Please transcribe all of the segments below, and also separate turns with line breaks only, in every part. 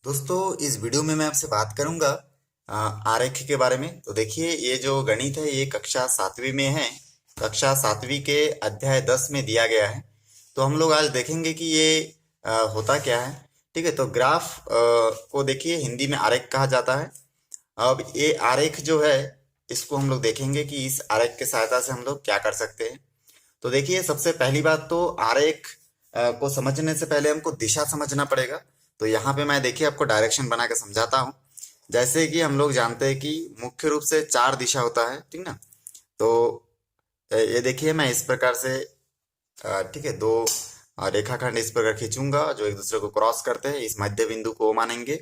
दोस्तों, इस वीडियो में मैं आपसे बात करूंगा आरेख के बारे में। तो देखिए, ये जो गणित है ये कक्षा 7वीं में है। कक्षा 7वीं के अध्याय 10 में दिया गया है। तो हम लोग आज देखेंगे कि ये होता क्या है। ठीक है, तो ग्राफ को देखिए हिंदी में आरेख कहा जाता है। अब ये आरेख जो है इसको हम लोग देखेंगे कि इस आरेख की सहायता से हम लोग क्या कर सकते हैं। तो देखिए, सबसे पहली बात तो आरेख को समझने से पहले हमको दिशा समझना पड़ेगा। तो यहाँ पे मैं देखिए आपको डायरेक्शन बना के समझाता हूँ। जैसे कि हम लोग जानते हैं कि मुख्य रूप से 4 दिशा होता है, ठीक ना। तो ये देखिए, मैं इस प्रकार से ठीक है, दो रेखाखंड इस प्रकार खींचूंगा जो एक दूसरे को क्रॉस करते हैं। इस मध्य बिंदु को O मानेंगे।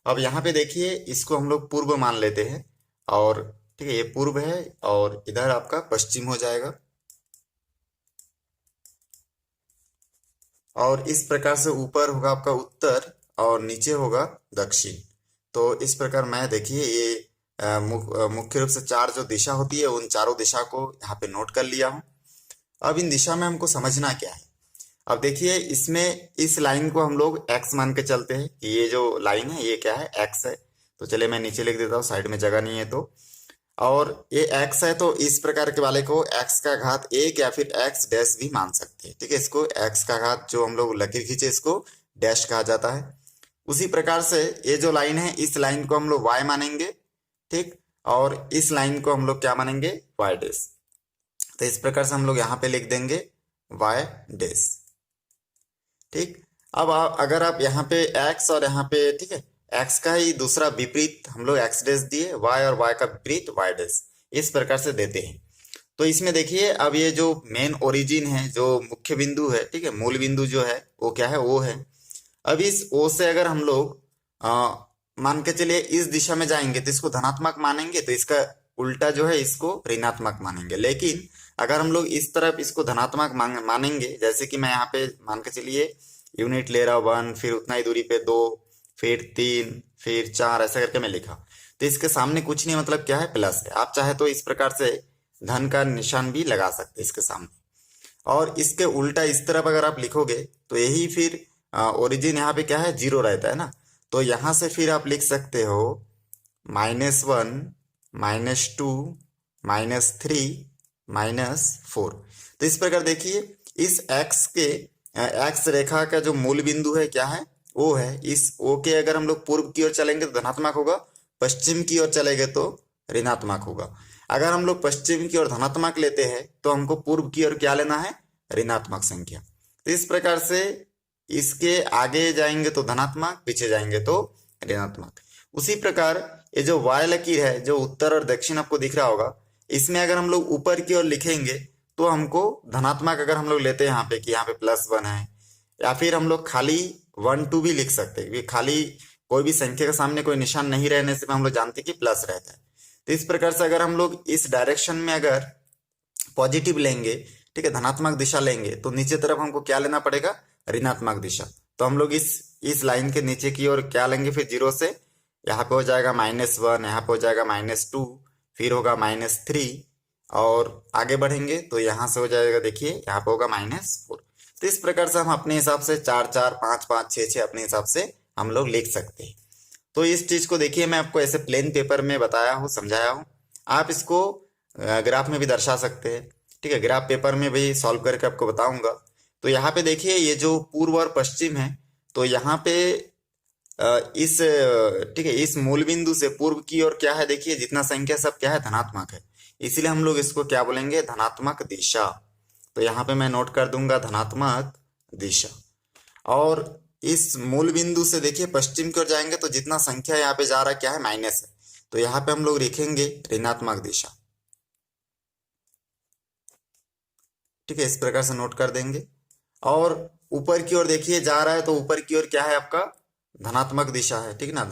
अब यहाँ पे देखिए, इसको हम लोग पूर्व मान लेते हैं। और ठीक है, ये पूर्व है और इधर आपका पश्चिम हो जाएगा। और इस प्रकार से ऊपर होगा आपका उत्तर और नीचे होगा दक्षिण। तो इस प्रकार मैं देखिए ये मुख्य रूप से 4 जो दिशा होती है उन चारों दिशा को यहाँ पे नोट कर लिया हूँ। अब इन दिशा में हमको समझना क्या है। अब देखिए, इसमें इस लाइन को हम लोग x मान के चलते हैं कि ये जो लाइन है ये क्या है, x है। तो चलिए मैं नीचे लिख देता हूँ, साइड में जगह नहीं है तो। और ये x है तो इस प्रकार के वाले को x का घात 1 या फिर x डैश भी मान सकते हैं। ठीक है, इसको x का घात जो हम लोग लकीर खींचे इसको डैश कहा जाता है। उसी प्रकार से ये जो लाइन है इस लाइन को हम लोग y मानेंगे। ठीक, और इस लाइन को हम लोग क्या मानेंगे, y डैश। तो इस प्रकार से हम लोग यहाँ पे लिख देंगे y डैश। ठीक, अब अगर आप यहाँ पे x और यहाँ पे ठीक है x का ही दूसरा विपरीत हम लोग x डैश दिए, y और y का विपरीत y डैश, इस प्रकार से देते हैं। तो इसमें देखिए, अब ये जो मेन ओरिजिन है, जो मुख्य बिंदु है, ठीक है, मूल बिंदु जो है वो क्या है, O है। अब इस O से अगर हम लोग मान के चलिए इस दिशा में जाएंगे तो इसको धनात्मक मानेंगे, तो इसका उल्टा जो है इसको ऋणात्मक मानेंगे। लेकिन अगर हम लोग इस तरफ इसको धनात्मक मानेंगे, जैसे कि मैं यहाँ पे मान के चलिए यूनिट ले रहा हूँ 1, फिर उतना ही दूरी पे 2, फिर 3, फिर 4, ऐसा करके मैं लिखा, तो इसके सामने कुछ नहीं, मतलब क्या है, प्लस है। आप चाहे तो इस प्रकार से धन का निशान भी लगा सकते हैं इसके सामने। और इसके उल्टा इस तरफ अगर आप लिखोगे तो यही फिर ओरिजिन यहाँ पे क्या है, 0 रहता है ना। तो यहाँ से फिर आप लिख सकते हो -1, -2, -3, -4। तो इस प्रकार देखिए, इस x के x रेखा का जो मूल बिंदु है क्या है, O है। इस O के अगर हम लोग पूर्व की ओर चलेंगे तो धनात्मक होगा, पश्चिम की ओर चलेंगे तो ऋणात्मक होगा। अगर हम लोग पश्चिम की ओर धनात्मक लेते हैं तो हमको पूर्व की ओर क्या लेना है, ऋणात्मक संख्या। तो इस प्रकार से इसके आगे जाएंगे तो धनात्मक, पीछे जाएंगे तो ऋणात्मक। उसी प्रकार ये जो y लकीर है, जो उत्तर और दक्षिण आपको दिख रहा होगा, इसमें अगर हम लोग ऊपर की ओर लिखेंगे तो हमको धनात्मक अगर हम लोग लेते हैं यहाँ पे कि यहाँ पे +1 है, या फिर हम लोग खाली 1 2 भी लिख सकते हैं, क्योंकि खाली कोई भी संख्या के सामने कोई निशान नहीं रहने से हम लोग जानते हैं कि प्लस रहता है। तो इस प्रकार से अगर हम लोग इस डायरेक्शन में अगर पॉजिटिव लेंगे, ठीक है, धनात्मक दिशा लेंगे, तो नीचे तरफ हमको क्या लेना पड़ेगा, ऋणात्मक दिशा। तो हम लोग इस लाइन के नीचे की ओर क्या लेंगे, फिर 0 से यहाँ पे हो जाएगा -1, यहाँ पे हो जाएगा -2, फिर होगा -3, और आगे बढ़ेंगे तो यहाँ से हो जाएगा, देखिए यहाँ पे होगा -4। तो इस प्रकार से हम अपने हिसाब से 4 4, 5 5, 6 6 अपने हिसाब से हम लोग लिख सकते हैं। तो इस चीज को देखिए, मैं आपको ऐसे प्लेन पेपर में बताया हूँ, समझाया हूँ। आप इसको ग्राफ में भी दर्शा सकते हैं। ठीक है, ग्राफ पेपर में भी सॉल्व करके आपको बताऊंगा। तो यहाँ पे देखिए, ये जो पूर्व और पश्चिम है, तो यहाँ पे ठीक है, इस मूल बिंदु से पूर्व की ओर क्या है, देखिए जितना संख्या सब क्या है, धनात्मक है। इसीलिए हम लोग इसको क्या बोलेंगे, धनात्मक दिशा। तो यहाँ पे मैं नोट कर दूंगा धनात्मक दिशा। और इस मूल बिंदु से देखिए पश्चिम की ओर जाएंगे तो जितना संख्या यहाँ पे जा रहा है क्या है, माइनस है। तो यहाँ पे हम लोग लिखेंगे ऋणात्मक दिशा। ठीक है, इस प्रकार से नोट कर देंगे। और ऊपर की ओर देखिए जा रहा है तो ऊपर की ओर क्या है, आपका धनात्मक दिशा है। ठीक ना,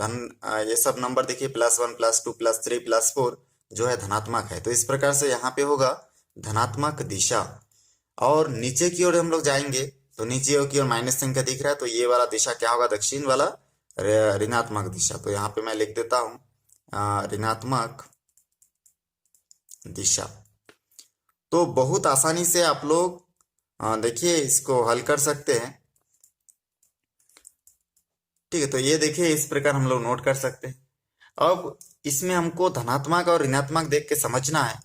ये सब नंबर देखिए +1 +2 +3 +4 जो है धनात्मक है। तो इस प्रकार से यहाँ पे होगा धनात्मक दिशा। और नीचे की ओर हम लोग जाएंगे तो नीचे की ओर माइनस संख्या दिख रहा है, तो ये वाला दिशा क्या होगा, दक्षिण वाला ऋणात्मक दिशा। तो यहाँ पे मैं लिख देता हूँ ऋणात्मक दिशा। तो बहुत आसानी से आप लोग देखिए इसको हल कर सकते हैं। ठीक है, तो ये देखिए इस प्रकार हम लोग नोट कर सकते हैं। अब इसमें हमको धनात्मक और ऋणात्मक देख के समझना है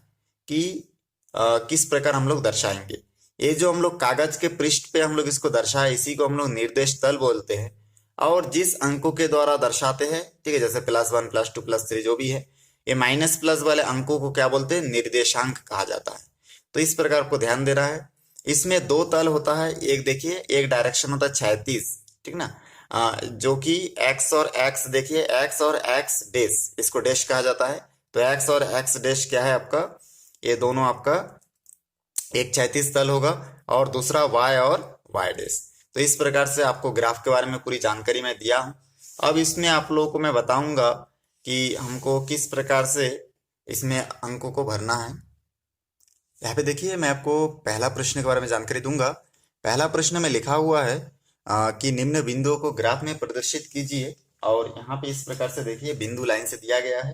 कि किस प्रकार हम लोग दर्शाएंगे। ये जो हम लोग कागज के पृष्ठ पे हम लोग इसको दर्शाए, इसी को हम लोग निर्देश तल बोलते हैं। और जिस अंकों के द्वारा दर्शाते हैं, ठीक है, जैसे +1 +2 +3 जो भी है, ये माइनस प्लस वाले अंकों को क्या बोलते हैं, निर्देशांक कहा जाता है। तो इस प्रकार को ध्यान दे रहा है। इसमें दो तल होता है, एक देखिए एक डायरेक्शन होता है क्षैतिज, ठीक ना, जो कि एक्स और एक्स, देखिए एक्स और एक्स डैश, इसको डैश कहा जाता है। तो एक्स और एक्स डैश क्या है आपका, ये दोनों आपका एक क्षैतिज तल होगा, और दूसरा वाई और वाई डैश। तो इस प्रकार से आपको ग्राफ के बारे में पूरी जानकारी मैं दिया हूँ। अब इसमें आप लोगों को मैं बताऊंगा कि हमको किस प्रकार से इसमें अंकों को भरना है। यहाँ पे देखिए मैं आपको पहला प्रश्न के बारे में जानकारी दूंगा। पहला प्रश्न में लिखा हुआ है कि निम्न बिंदुओं को ग्राफ में प्रदर्शित कीजिए। और यहाँ पे इस प्रकार से देखिए बिंदु लाइन से दिया गया है।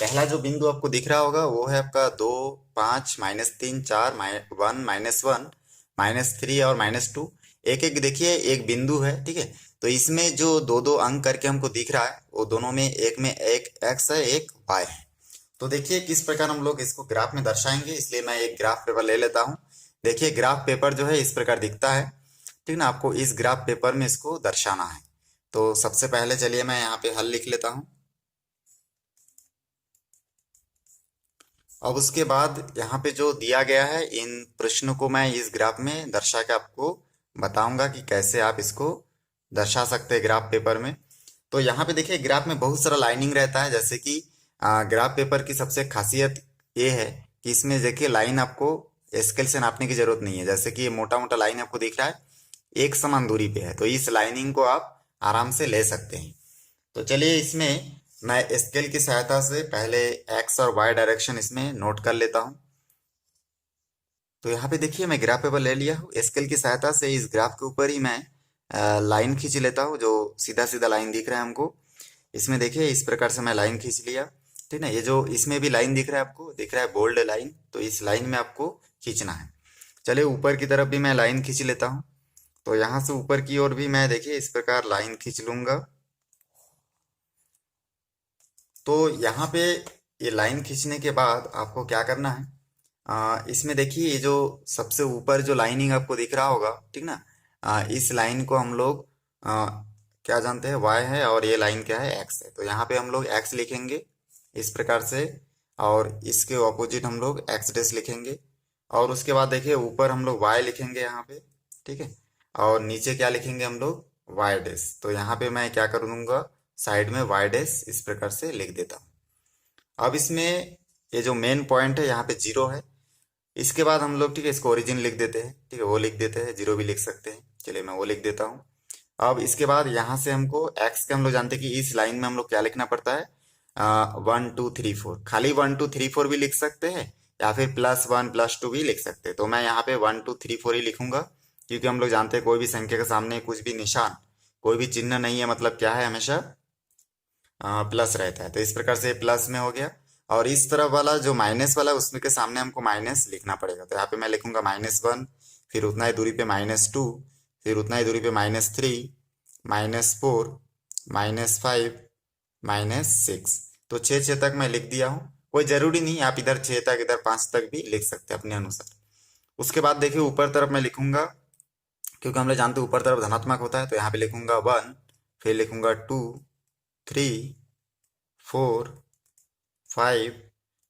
पहला जो बिंदु आपको दिख रहा होगा वो है आपका 2, 5, -3, 4, 1, -1, -3 और -2। एक एक देखिए एक बिंदु है, ठीक है। तो इसमें जो दो दो अंक करके हमको दिख रहा है, वो दोनों में एक एक्स है, एक वाई है। तो देखिए किस प्रकार हम लोग इसको ग्राफ में दर्शाएंगे, इसलिए मैं एक ग्राफ पेपर ले लेता हूँ। देखिए ग्राफ पेपर जो है इस प्रकार दिखता है, ठीक ना। आपको इस ग्राफ पेपर में इसको दर्शाना है। तो सबसे पहले चलिए मैं यहाँ पे हल लिख लेता हूँ। अब उसके बाद यहाँ पे जो दिया गया है, इन प्रश्नों को मैं इस ग्राफ में दर्शा के आपको बताऊंगा कि कैसे आप इसको दर्शा सकते हैं ग्राफ पेपर में। तो यहाँ पे देखिए ग्राफ में बहुत सारा लाइनिंग रहता है, जैसे कि ग्राफ पेपर की सबसे खासियत ये है कि इसमें देखिए लाइन आपको स्केल से नापने की जरूरत नहीं है। जैसे कि ये मोटा मोटा लाइन आपको दिख रहा है, एक समान दूरी पे है, तो इस लाइनिंग को आप आराम से ले सकते हैं। तो चलिए इसमें मैं स्केल की सहायता से पहले एक्स और वाई डायरेक्शन इसमें नोट कर लेता हूँ। तो यहाँ पे देखिए मैं ग्राफ पेपर ले लिया हूँ। स्केल की सहायता से इस ग्राफ के ऊपर ही मैं लाइन खींच लेता हूँ, जो सीधा सीधा लाइन दिख रहा है हमको। इसमें देखिए इस प्रकार से मैं लाइन खींच लिया, ठीक है। ये जो इसमें भी लाइन दिख रहा है आपको, दिख रहा है बोल्ड लाइन, तो इस लाइन में आपको खींचना है। चलिए ऊपर की तरफ भी मैं लाइन खींच लेता हूँ। तो यहाँ से ऊपर की ओर भी मैं देखिए इस प्रकार लाइन खींच लूंगा। तो यहाँ पे ये लाइन खींचने के बाद आपको क्या करना है, इसमें देखिए ये जो सबसे ऊपर जो लाइनिंग आपको दिख रहा होगा, ठीक ना, इस लाइन को हम लोग क्या जानते हैं, y है, और ये लाइन क्या है, x है। तो यहाँ पे हम लोग x लिखेंगे इस प्रकार से, और इसके ऑपोजिट हम लोग x डैश लिखेंगे। और उसके बाद देखिए ऊपर हम लोग y लिखेंगे यहाँ पे, ठीक है। और नीचे क्या लिखेंगे हम लोग, y डैश। तो यहाँ पे मैं क्या कर दूंगा, साइड में y डैश इस प्रकार से लिख देता हूँ। अब इसमें ये जो मेन पॉइंट है यहाँ पे 0 है। इसके बाद हम लोग, ठीक है, इसको ओरिजिन लिख देते हैं, ठीक है, वो लिख देते हैं, 0 भी लिख सकते हैं। चलिए मैं वो लिख देता हूँ। अब इसके बाद यहाँ से हमको एक्स के हम लोग जानते हैं कि इस लाइन में हम लोग क्या लिखना पड़ता है, 1 2 3 4। खाली 1 2 3 4 भी लिख सकते हैं, या फिर +1 +2 भी लिख सकते हैं। तो मैं यहाँ पे 1 2 3 4 ही लिखूंगा, क्योंकि हम लोग जानते हैं कोई भी संख्या के सामने कुछ भी निशान, कोई भी चिन्ह नहीं है, मतलब क्या है, हमेशा प्लस रहता है। तो इस प्रकार से प्लस में हो गया। और इस तरफ वाला जो माइनस वाला, उसमें के सामने हमको माइनस लिखना पड़ेगा। तो यहाँ पे मैं लिखूंगा -1, फिर उतना ही दूरी पे -2, फिर उतना ही दूरी पे -3, -4, -5, -6। तो 6 तक मैं लिख दिया हूँ। कोई जरूरी नहीं, आप इधर 6 तक, इधर 5 तक भी लिख सकते हैं अपने अनुसार। उसके बाद देखिए ऊपर तरफ मैं लिखूंगा, क्योंकि हम लोग जानते हैं ऊपर तरफ धनात्मक होता है। तो यहाँ पे लिखूंगा 1, फिर लिखूंगा 2, 3, 4, 5,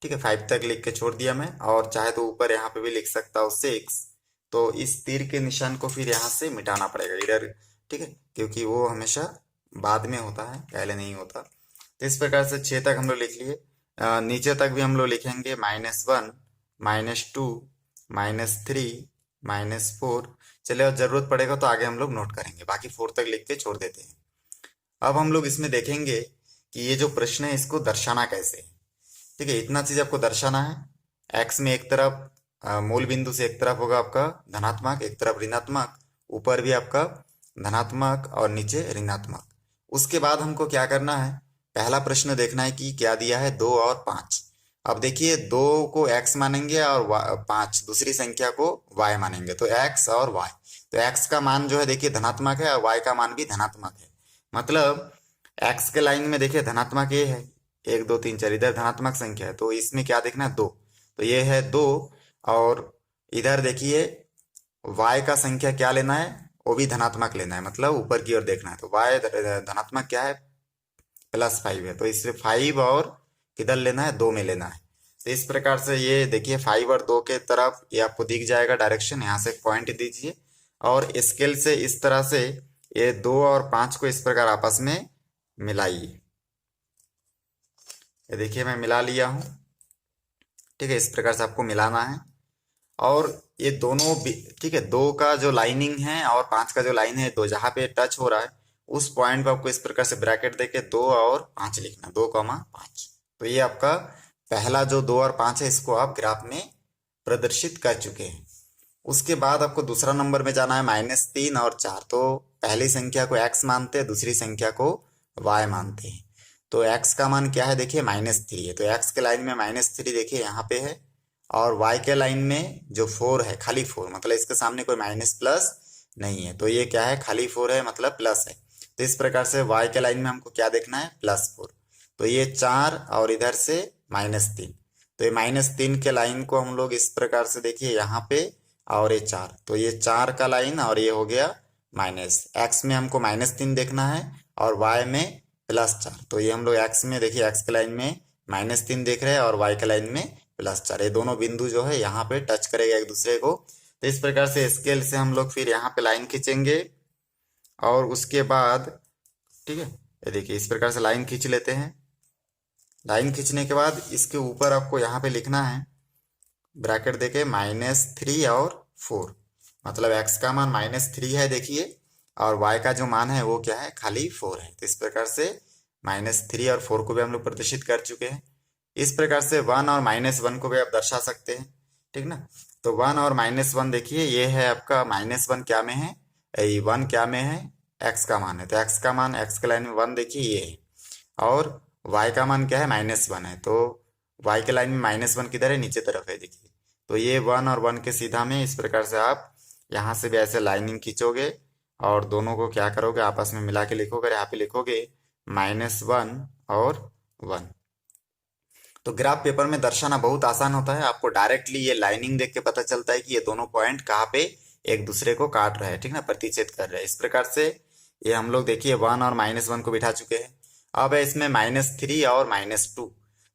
ठीक है, 5 तक लिख के छोड़ दिया मैं। और चाहे तो ऊपर यहाँ पे भी लिख सकता हूँ 6। तो इस तीर के निशान को फिर यहाँ से मिटाना पड़ेगा इधर, ठीक है, क्योंकि वो हमेशा बाद में होता है, पहले नहीं होता। तो इस प्रकार से 6 तक हम लोग लिख लिए। नीचे तक भी हम लोग लिखेंगे -1, -2, -3, -4। चलिए और जरूरत पड़ेगा तो आगे हम लोग नोट करेंगे, बाकी 4 तक लिख के छोड़ देते हैं। अब हम लोग इसमें देखेंगे कि ये जो प्रश्न है इसको दर्शाना कैसे है। ठीक है, इतना चीज आपको दर्शाना है। एक्स में एक तरफ मूल बिंदु से एक तरफ होगा आपका धनात्मक, एक तरफ ऋणात्मक, ऊपर भी आपका धनात्मक और नीचे ऋणात्मक। उसके बाद हमको क्या करना है, पहला प्रश्न देखना है कि क्या दिया है, 2 और 5। अब देखिए 2 को x मानेंगे और 5 दूसरी संख्या को y मानेंगे, तो x और y। तो x का मान जो है देखिए धनात्मक है और y का मान भी धनात्मक है। मतलब x के लाइन में देखिए धनात्मक ये है, 1 2 3 4, इधर धनात्मक संख्या है, तो इसमें क्या देखना है 2, तो ये है 2। और इधर देखिए y का संख्या क्या लेना है, वो भी धनात्मक लेना है, मतलब ऊपर की ओर देखना है। तो y धनात्मक क्या है, +5 है, तो इससे 5 और किधर लेना है, 2 में लेना है। तो इस प्रकार से ये देखिए 5 और 2 के तरफ ये आपको दिख जाएगा डायरेक्शन, यहाँ से एक पॉइंट दीजिए और स्केल से इस तरह से ये 2 और 5 को इस प्रकार आपस में मिलाइए। ये देखिए मैं मिला लिया हूँ, ठीक है, इस प्रकार से आपको मिलाना है। और ये दोनों ठीक है, 2 का जो लाइनिंग है और 5 का जो लाइन है, दो जहाँ पे टच हो रहा है उस पॉइंट पे आपको इस प्रकार से ब्रैकेट देके 2 और 5 लिखना, 2,5। तो ये आपका पहला जो 2 और 5 है इसको आप ग्राफ में प्रदर्शित कर चुके हैं। उसके बाद आपको दूसरा नंबर में जाना है -3 और 4। तो पहली संख्या को x मानते हैं, दूसरी संख्या को y मानते हैं। तो x का मान क्या है देखिए -3 है, तो x के लाइन में -3 देखिए यहाँ पे है, और y के लाइन में जो 4 है, खाली 4, मतलब इसके सामने कोई माइनस प्लस नहीं है, तो ये क्या है, खाली 4 है, मतलब प्लस है। तो इस प्रकार से y के लाइन में हमको क्या देखना है, +4। तो ये 4 और इधर से -3, तो ये -3 के लाइन को हम लोग इस प्रकार से देखिए यहाँ पे, और ये 4, तो ये 4 का लाइन और ये हो गया माइनस। x में हमको -3 देखना है और y में +4, तो ये हम लोग x में देखिए x के लाइन में -3 देख रहे हैं और y के लाइन में +4, ये दोनों बिंदु जो है यहाँ पे टच करेगा एक दूसरे को। तो इस प्रकार से स्केल से हम लोग फिर यहाँ पे लाइन खींचेंगे और उसके बाद, ठीक है, ये देखिए इस प्रकार से लाइन खींच लेते हैं। लाइन खींचने के बाद इसके ऊपर आपको यहाँ पे लिखना है ब्रैकेट देके -3 और 4, मतलब x का मान -3 है देखिए, और y का जो मान है वो क्या है, खाली 4 है। तो इस प्रकार से -3 और 4 को भी हम लोग प्रदर्शित कर चुके हैं। इस प्रकार से 1 और -1 को भी आप दर्शा सकते हैं, ठीक ना। तो 1 और -1 देखिए, ये है आपका -1 क्या में है, 1 क्या में है, x का मान है, तो x का मान x के लाइन में 1 देखिए ये है, और y का मान क्या है, -1 है, तो y के लाइन में -1 किधर है, नीचे तरफ है देखिए। तो ये 1 और 1 के सीधा में इस प्रकार से आप यहाँ से भी ऐसे लाइनिंग खींचोगे और दोनों को क्या करोगे, आपस में मिला के लिखोगे, यहाँ पे लिखोगे -1 और 1। तो ग्राफ पेपर में दर्शाना बहुत आसान होता है, आपको डायरेक्टली ये लाइनिंग देख के पता चलता है कि ये दोनों पॉइंट कहाँ पे एक दूसरे को काट रहे हैं, ठीक ना, प्रतिच्छेद कर रहे हैं। इस प्रकार से ये हम लोग देखिए 1 और -1 को बिठा चुके हैं। अब है इसमें -3 और -2,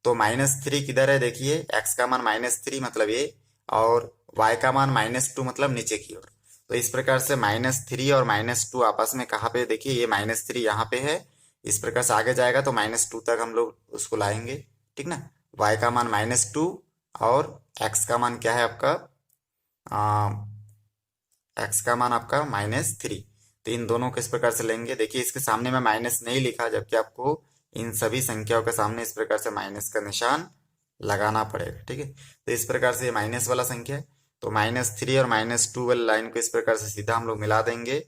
तो -3 किधर है देखिए, x का मान -3 मतलब ये, और y का मान -2 मतलब नीचे की ओर। तो इस प्रकार से -3 और -2 आपस में कहाँ पे देखिए, ये -3 यहाँ पे है, इस प्रकार से आगे जाएगा तो -2 तक हम लोग उसको लाएंगे, ठीक ना। y का मान -2 और x का मान क्या है आपका, x का मान आपका -3, तो इन दोनों को इस प्रकार से लेंगे। देखिए इसके सामने में माइनस नहीं लिखा, जबकि आपको इन सभी संख्याओं के सामने इस प्रकार से माइनस का निशान लगाना पड़ेगा, ठीक है। तो इस प्रकार से ये माइनस वाला संख्या है, तो -3 और -2 वाली लाइन को इस प्रकार से सीधा हम लोग मिला देंगे।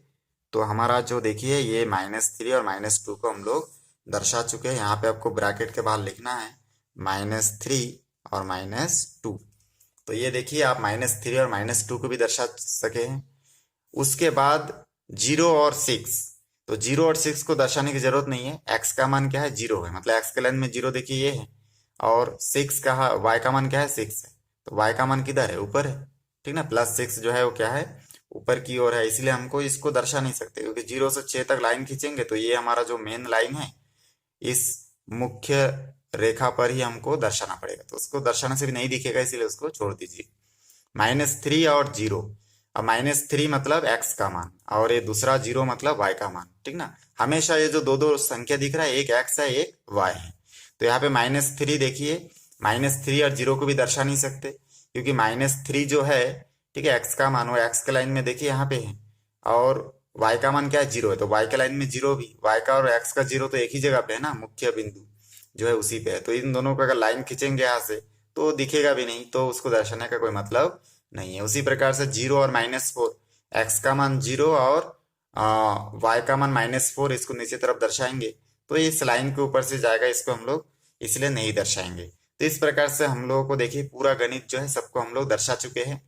तो हमारा जो देखिए ये -3 और -2 को हम लोग दर्शा चुके हैं। यहाँ पे आपको ब्रैकेट के बाहर लिखना है -3 और -2। तो ये देखिए आप -3 और -2 को भी दर्शा सके हैं। उसके बाद 0 और 6, तो 0 और 6 को दर्शाने की जरूरत नहीं है, x का मान क्या है, 0 है, मतलब x के लाइन में 0 देखिए ये है, और 6 का y का मान क्या है, 6 है, तो y का मान किधर है, ऊपर है, ठीक ना। +6 जो है वो क्या है, ऊपर की ओर है, इसलिए हमको इसको दर्शा नहीं सकते, क्योंकि 0 से 6 तक लाइन खींचेंगे तो ये हमारा जो मेन लाइन है इस मुख्य रेखा पर ही हमको दर्शाना पड़ेगा, तो उसको दर्शाने से भी नहीं दिखेगा, इसीलिए उसको छोड़ दीजिए। -3 और 0, अब -3 मतलब x का मान और ये दूसरा 0 मतलब y का मान, ठीक ना। हमेशा ये जो दो संख्या दिख रहा है, एक x है एक y है, तो यहाँ पे -3 देखिए, -3 और 0 को भी दर्शा नहीं सकते, क्योंकि -3 जो है, ठीक है, x का मान वो x के लाइन में देखिए यहाँ पे है, और y का मान क्या है, 0 है, तो y के लाइन में 0 भी, y का और x का 0 तो एक ही जगह पे है ना, मुख्य बिंदु जो है उसी पे है, तो इन दोनों को अगर लाइन खींचेंगे यहाँ से तो दिखेगा भी नहीं, तो उसको दर्शाने का कोई मतलब नहीं है। उसी प्रकार से 0 और -4, x का मान 0 और y का मान -4, इसको नीचे तरफ दर्शाएंगे तो इस लाइन के ऊपर से जाएगा, इसको हम लोग इसलिए नहीं दर्शाएंगे। तो इस प्रकार से हम लोगों को देखिए पूरा गणित जो है सबको हम लोग दर्शा चुके हैं,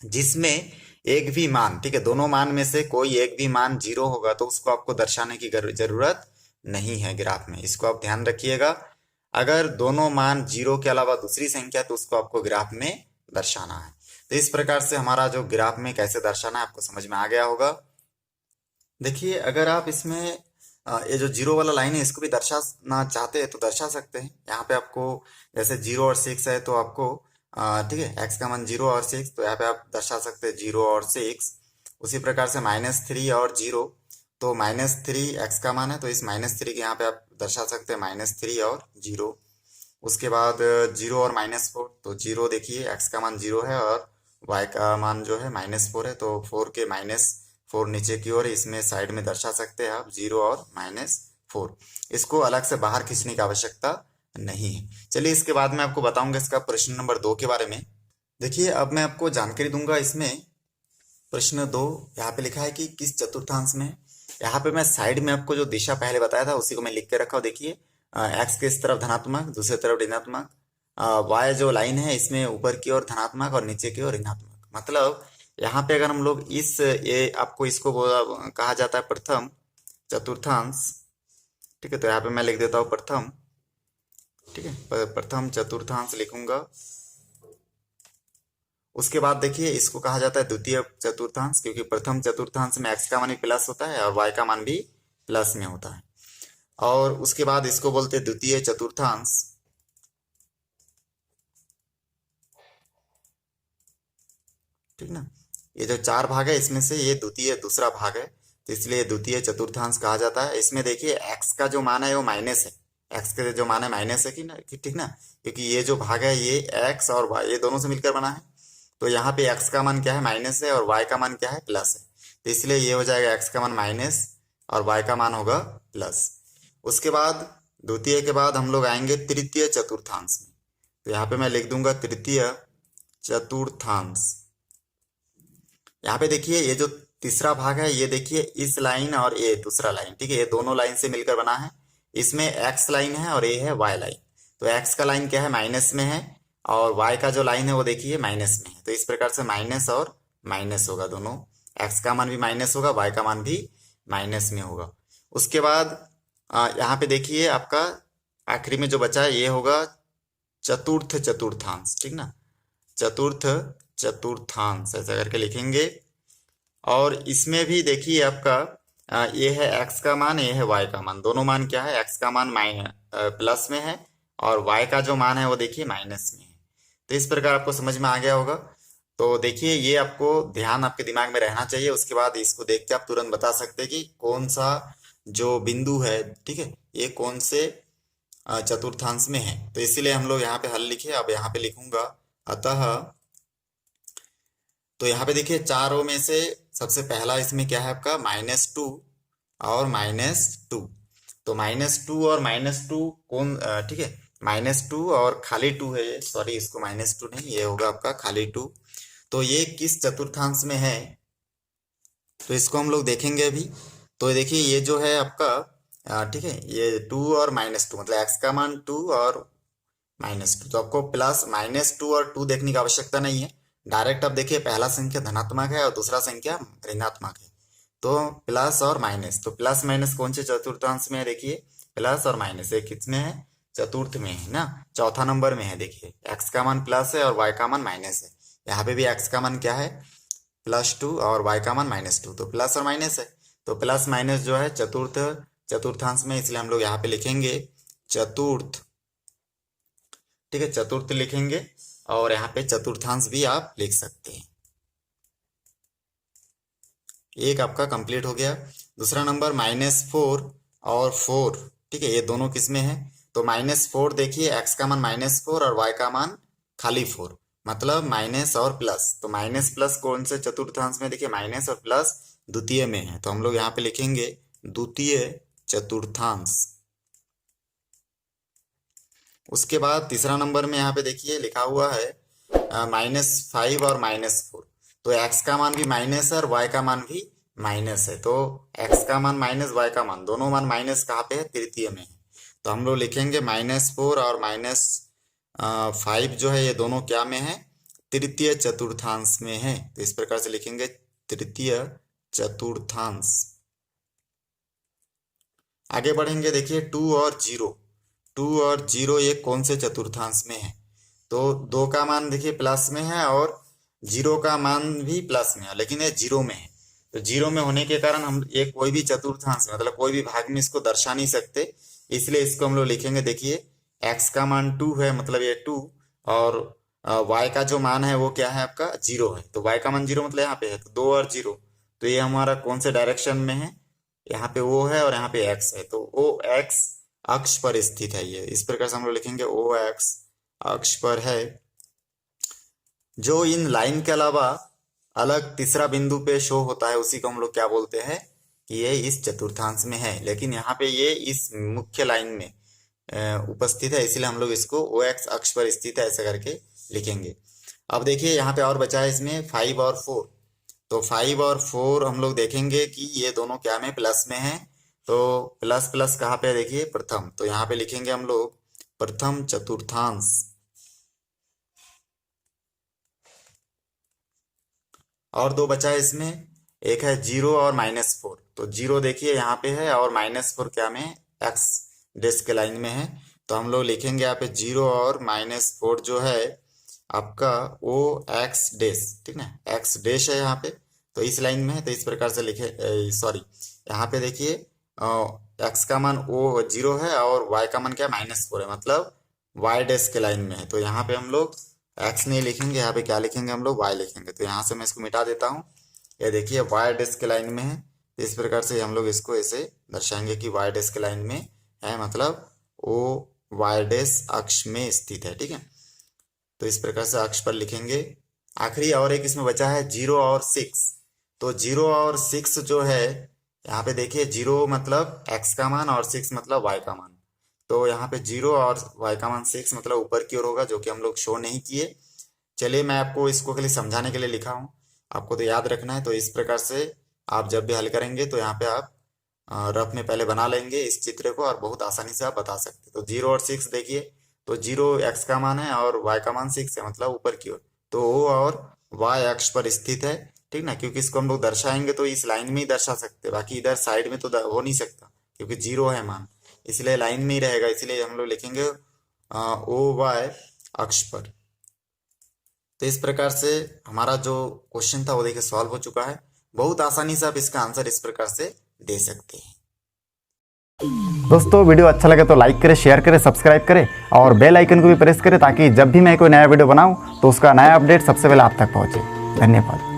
जिसमें एक भी मान, ठीक है, दोनों मान में से कोई एक भी मान 0 होगा तो उसको आपको दर्शाने की जरूरत नहीं है ग्राफ में, इसको आप ध्यान रखिएगा। अगर दोनों मान 0 के अलावा दूसरी संख्या तो उसको आपको ग्राफ में दर्शाना है। तो इस प्रकार से हमारा जो ग्राफ में कैसे दर्शाना है आपको समझ में आ गया होगा। देखिए अगर आप इसमें ये जो 0 वाला लाइन है इसको भी दर्शाना चाहते हैं तो दर्शा सकते हैं। यहाँ पे आपको जैसे 0 और 6 है तो आपको ठीक है x का मान 0 और 6, तो यहाँ पे आप दर्शा सकते हैं 0 और 6। उसी प्रकार से -3 और 0, तो -3 x का मान है तो इस -3 के यहाँ पे आप दर्शा सकते हैं -3 और 0। उसके बाद 0 और -4, तो 0 देखिए x का मान 0 है और y का मान जो है -4 है, तो 4 के -4 नीचे की ओर इसमें साइड में दर्शा सकते हैं आप 0 और -4। इसको अलग से बाहर खींचने की आवश्यकता नहीं है। चलिए इसके बाद मैं आपको बताऊंगा इसका प्रश्न नंबर 2 के बारे में। देखिए अब मैं आपको जानकारी दूंगा इसमें। प्रश्न 2 यहाँ पे लिखा है कि किस चतुर्थांश में, यहाँ पे मैं साइड में आपको जो दिशा पहले बताया था उसी को मैं लिख के रखा हूँ। देखिए एक्स के इस तरफ धनात्मक, दूसरी तरफ ऋणात्मक, वाई जो लाइन है इसमें ऊपर की ओर धनात्मक और नीचे की ओर ऋणात्मक। मतलब यहाँ पे अगर हम लोग इस ये आपको इसको कहा जाता है प्रथम चतुर्थांश, ठीक है, तो यहाँ पे मैं लिख देता हूँ प्रथम, ठीक है, प्रथम चतुर्थांश लिखूंगा। उसके बाद देखिए इसको कहा जाता है द्वितीय चतुर्थांश, क्योंकि प्रथम चतुर्थांश में x का मान भी प्लस होता है और y का मान भी प्लस में होता है। और उसके बाद इसको बोलते हैं द्वितीय चतुर्थांश, ठीक ना। ये जो 4 भाग है इसमें से ये द्वितीय दूसरा भाग है, तो इसलिए द्वितीय चतुर्थांश कहा जाता है। इसमें देखिए x का जो मान है वो माइनस है, x के जो मान है माइनस है कि ना, ठीक ना, क्योंकि ये जो भाग है ये x और y ये दोनों से मिलकर बना है। तो यहाँ पे x का मान क्या है, माइनस है, और y का मान क्या है, प्लस है। तो इसलिए ये हो जाएगा x का मान माइनस और y का मान होगा प्लस। उसके बाद द्वितीय के बाद हम लोग आएंगे तृतीय चतुर्थांश में। तो यहाँ पे मैं लिख दूंगा तृतीय चतुर्थांश। यहाँ पे देखिए ये जो तीसरा भाग है ये देखिए इस लाइन और ये दूसरा लाइन, ठीक है, ये दोनों लाइन से मिलकर बना है। इसमें x लाइन है और ये है y लाइन। तो x का लाइन क्या है, माइनस में है, और y का जो लाइन है वो देखिए माइनस में है। तो इस प्रकार से माइनस और माइनस होगा दोनों, x का मान भी माइनस होगा, y का मान भी माइनस में होगा। उसके बाद यहाँ पे देखिए आपका आखिरी में जो बचा है ये होगा चतुर्थ चतुर्थांश, ठीक ना, चतुर्थ चतुर्थांश ऐसा करके लिखेंगे। और इसमें भी देखिए आपका ये है x का मान, ये है y का मान, दोनों मान क्या है, x का मान प्लस में है और y का जो मान है वो देखिए माइनस में है। तो इस प्रकार आपको समझ में आ गया होगा। तो देखिए ये आपको ध्यान आपके दिमाग में रहना चाहिए। उसके बाद इसको देख के आप तुरंत बता सकते हैं कि कौन सा जो बिंदु है, ठीक है, ये कौन से चतुर्थांश में है। तो इसीलिए हम लोग यहाँ पे हल लिखे। अब यहाँ पे लिखूंगा अतः, तो यहाँ पे देखिए चारों में से सबसे पहला इसमें क्या है आपका -2 और -2। तो -2 और -2 कौन, ठीक है, -2 और खाली 2 है ये, सॉरी इसको -2 नहीं, ये होगा आपका खाली 2। तो ये किस चतुर्थांश में है तो इसको हम लोग देखेंगे अभी। तो देखिए ये जो है आपका ठीक है, ये 2 और -2 मतलब x का मान 2 और -2। तो आपको प्लस -2 और 2 देखने की आवश्यकता नहीं है, डायरेक्ट आप देखिए पहला संख्या धनात्मक है और दूसरा संख्या ऋणात्मक है। तो प्लस और माइनस, तो प्लस माइनस कौन से चतुर्थांश में है, देखिए प्लस और माइनस एक किसमें है, चतुर्थ में है ना, चौथा नंबर में है। देखिए x का मान प्लस है और y का मान माइनस है। यहाँ पे भी x का मान क्या है, +2 और y का मान -2, तो प्लस और माइनस है। तो प्लस माइनस जो है चतुर्थ चतुर्थांश में, इसलिए हम लोग यहाँ पे लिखेंगे चतुर्थ, ठीक है, चतुर्थ लिखेंगे। और यहाँ पे चतुर्थांश भी आप लिख सकते हैं। एक आपका कंप्लीट हो गया। दूसरा नंबर -4 और 4, ठीक है, ये दोनों किस में है, तो -4 देखिए x का मान -4 और y का मान खाली 4, मतलब माइनस और प्लस। तो माइनस प्लस कौन से चतुर्थांश में, देखिए माइनस और प्लस द्वितीय में है। तो हम लोग यहाँ पे लिखेंगे द्वितीय चतुर्थांश। उसके बाद तीसरा नंबर में यहाँ पे देखिए लिखा हुआ है -5 और -4। तो x का मान भी माइनस है और y का मान भी माइनस है। तो x का मान माइनस, y का मान, दोनों मान माइनस कहाँ पे है, तृतीय में है। तो हम लोग लिखेंगे -4 और 5 जो है ये दोनों क्या में है, तृतीय चतुर्थांश में है। तो इस प्रकार से लिखेंगे तृतीय चतुर्थांश। आगे बढ़ेंगे, देखिए 2 और 0 ये कौन से चतुर्थांश में है। तो 2 का मान देखिए प्लस में है और 0 का मान भी प्लस में है, लेकिन ये 0 में है। तो 0 में होने के कारण हम ये कोई भी चतुर्थांश मतलब कोई भी भाग में इसको दर्शा नहीं सकते, इसलिए इसको हम लोग लिखेंगे, देखिए x का मान 2 है मतलब ये 2, और y का जो मान है वो क्या है आपका 0 है। तो y का मान 0 मतलब यहाँ पे है, तो 2 और 0, तो ये हमारा कौन से डायरेक्शन में है, यहाँ पे O है और यहाँ पे x है। तो OX अक्ष पर स्थित है ये। इस प्रकार से हम लोग लिखेंगे OX अक्ष पर है। जो इन लाइन के अलावा अलग तीसरा बिंदु पे शो होता है उसी को हम लोग क्या बोलते हैं कि ये इस चतुर्थांश में है, लेकिन यहाँ पे ये इस मुख्य लाइन में उपस्थित है, इसलिए हम लोग इसको OX अक्ष पर स्थित है ऐसा करके लिखेंगे। अब देखिए यहाँ पे और बचा है इसमें 5 और 4। तो 5 और 4 हम लोग देखेंगे कि ये दोनों क्या में प्लस में है। तो प्लस प्लस कहाँ पे है, देखिए प्रथम, तो यहाँ पे लिखेंगे हम लोग प्रथम चतुर्थांश। और 2 बचा है इसमें, एक है 0 और -4। तो 0 देखिए यहाँ पे है और -4 क्या में x डैश के लाइन में है। तो हम लोग लिखेंगे यहाँ पे 0 और -4 जो है आपका OX डैश, ठीक ना, x डैश है यहाँ पे, तो इस लाइन में है। तो इस प्रकार से लिखे, सॉरी यहाँ पे देखिए x का मान 0 है और y का मान क्या -4 है, मतलब y डैश के लाइन में है। तो यहाँ पे हम लोग x नहीं लिखेंगे, यहाँ पे क्या लिखेंगे हम लोग y लिखेंगे। तो यहाँ से मैं इसको मिटा देता हूँ, ये देखिए y डैश के लाइन में है। तो इस प्रकार से हम लोग इसको ऐसे दर्शाएंगे कि y डैश के लाइन में है, मतलब ओ y डैश अक्ष में स्थित है, ठीक है। तो इस प्रकार से अक्ष पर लिखेंगे। आखिरी और एक इसमें बचा है 0 और 6। तो 0 और 6 जो है यहाँ पे देखिए 0 मतलब x का मान और 6 मतलब y का मान। तो यहाँ पे 0 और y का मान 6 मतलब ऊपर की ओर होगा, जो कि हम लोग शो नहीं किए। चलिए मैं आपको इसको खाली समझाने के लिए लिखा हूँ, आपको तो याद रखना है। तो इस प्रकार से आप जब भी हल करेंगे तो यहाँ पे आप रफ में पहले बना लेंगे इस चित्र को और बहुत आसानी से आप बता सकते। तो 0 और 6 देखिए, तो 0 x का मान है और y का मान 6 है, मतलब ऊपर की ओर। तो O और y अक्ष पर स्थित है, ठीक ना, क्योंकि इसको हम लोग दर्शाएंगे तो इस लाइन में ही दर्शा सकते, बाकी इधर साइड में तो हो नहीं सकता क्योंकि 0 है मान, इसलिए लाइन में ही रहेगा। इसलिए हम लोग लिखेंगे OY अक्ष पर। तो इस प्रकार से हमारा जो क्वेश्चन था वो देखिए सॉल्व हो चुका है। बहुत आसानी से आप इसका आंसर इस प्रकार से दे सकते हैं।
दोस्तों वीडियो अच्छा लगे तो लाइक करें, शेयर करें, सब्सक्राइब करें और बेल आइकन को भी प्रेस करें ताकि जब भी मैं कोई नया वीडियो बनाऊं तो उसका नया अपडेट सबसे पहले आप तक पहुंचे। धन्यवाद।